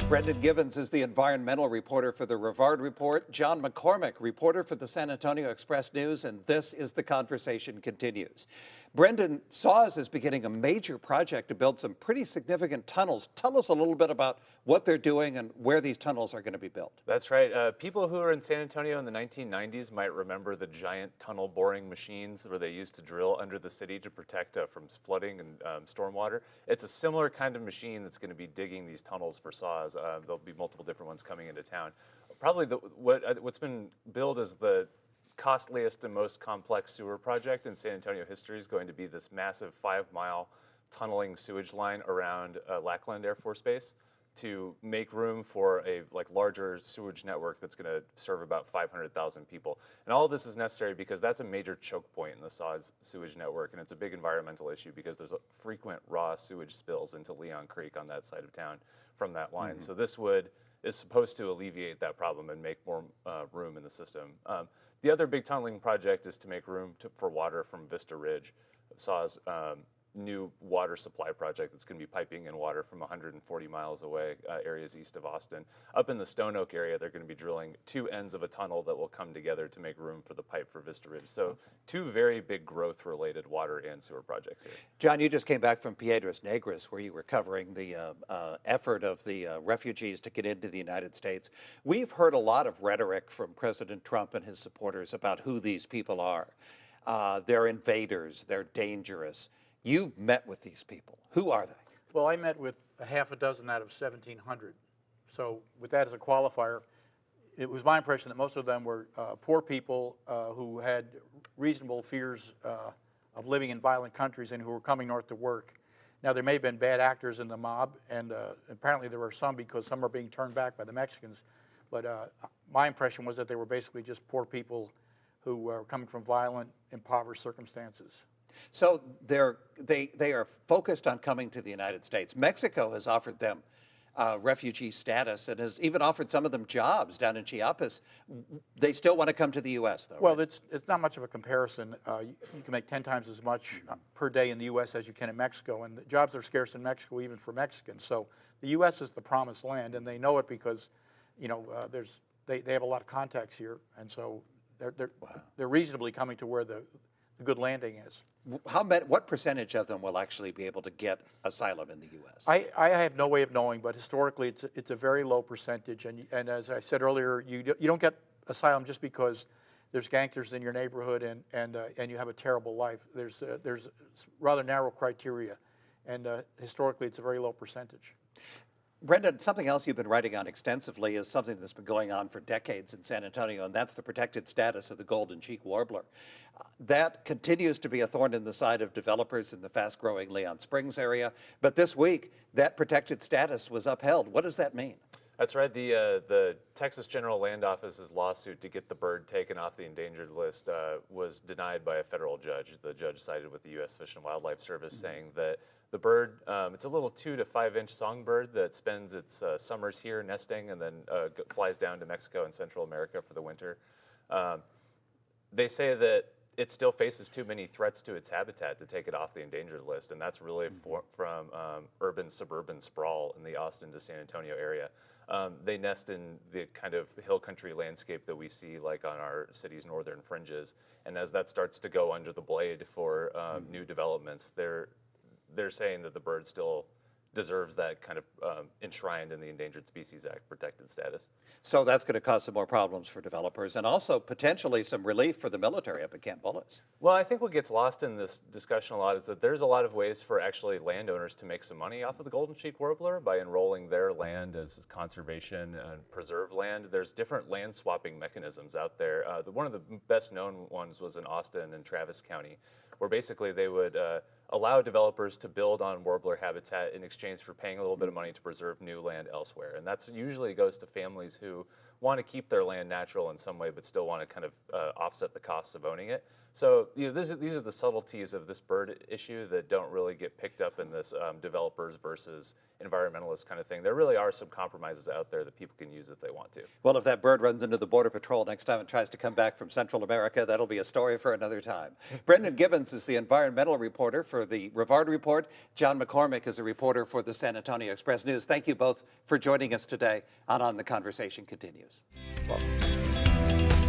Brendan Gibbons is the environmental reporter for the Rivard Report. John MacCormack, reporter for the San Antonio Express News, and this is The Conversation Continues. Brendan, SAWS is beginning a major project to build some pretty significant tunnels. Tell us a little bit about what they're doing and where these tunnels are going to be built. That's right. People who are in San Antonio in the 1990s might remember the giant tunnel boring machines where they used to drill under the city to protect from flooding and stormwater. It's a similar kind of machine that's going to be digging these tunnels for SAWS. There'll be multiple different ones coming into town. Probably what's been billed as the costliest and most complex sewer project in San Antonio history is going to be this massive 5-mile tunneling sewage line around Lackland Air Force Base to make room for a larger sewage network that's going to serve about 500,000 people. And all of this is necessary because that's a major choke point in the SAWS sewage network, and it's a big environmental issue because there's frequent raw sewage spills into Leon Creek on that side of town from that line. Mm-hmm. So this is supposed to alleviate that problem and make more room in the system. The other big tunneling project is to make room for water from Vista Ridge, SAWS new water supply project that's going to be piping in water from 140 miles away, areas east of Austin. Up in the Stone Oak area, they're going to be drilling two ends of a tunnel that will come together to make room for the pipe for Vista Ridge. So two very big growth-related water and sewer projects here. John, you just came back from Piedras Negras, where you were covering the effort of the refugees to get into the United States. We've heard a lot of rhetoric from President Trump and his supporters about who these people are. They're invaders, they're dangerous. You've met with these people. Who are they? Well, I met with a half a dozen out of 1,700. So with that as a qualifier, it was my impression that most of them were poor people who had reasonable fears of living in violent countries and who were coming north to work. Now, there may have been bad actors in the mob, and apparently there were some because some are being turned back by the Mexicans. But my impression was that they were basically just poor people who were coming from violent, impoverished circumstances. So they are focused on coming to the United States. Mexico has offered them refugee status and has even offered some of them jobs down in Chiapas. They still want to come to the U.S., though. Well, right? it's not much of a comparison. You can make 10 times as much per day in the U.S. as you can in Mexico, and the jobs are scarce in Mexico even for Mexicans. So the U.S. is the promised land, and they know it because, they have a lot of contacts here, and so they're reasonably coming to where the good landing is. What percentage of them will actually be able to get asylum in the U.S.? I have no way of knowing, but historically it's a very low percentage. And as I said earlier, you don't get asylum just because there's gangsters in your neighborhood and you have a terrible life. There's rather narrow criteria, and historically it's a very low percentage. Brendan, something else you've been writing on extensively is something that's been going on for decades in San Antonio, and that's the protected status of the golden cheek warbler. That continues to be a thorn in the side of developers in the fast-growing Leon Springs area, but this week, that protected status was upheld. What does that mean? That's right. The Texas General Land Office's lawsuit to get the bird taken off the endangered list was denied by a federal judge. The judge sided with the U.S. Fish and Wildlife Service, saying that the bird, it's a little 2 to 5 inch songbird that spends its summers here nesting and then flies down to Mexico and Central America for the winter. They say that it still faces too many threats to its habitat to take it off the endangered list, and that's really from urban-suburban sprawl in the Austin to San Antonio area. They nest in the kind of hill country landscape that we see like on our city's northern fringes, and as that starts to go under the blade for new developments, they're saying that the bird still deserves that kind of enshrined in the Endangered Species Act protected status. So that's going to cause some more problems for developers and also potentially some relief for the military up at Camp Bullis. Well, I think what gets lost in this discussion a lot is that there's a lot of ways for actually landowners to make some money off of the golden cheek warbler by enrolling their land as conservation and preserve land. There's different land swapping mechanisms out there. One of the best known ones was in Austin and Travis County, where basically they would allow developers to build on warbler habitat in exchange for paying a little bit of money to preserve new land elsewhere. And that's usually goes to families who want to keep their land natural in some way, but still want to kind of offset the costs of owning it. So these are the subtleties of this bird issue that don't really get picked up in this developers versus environmentalist kind of thing. There really are some compromises out there that people can use if they want to. Well, if that bird runs into the Border Patrol next time it tries to come back from Central America, that'll be a story for another time. Brendan Gibbons is the environmental reporter for the Rivard Report. John MacCormack is a reporter for the San Antonio Express News. Thank you both for joining us today on The Conversation Continues. Welcome.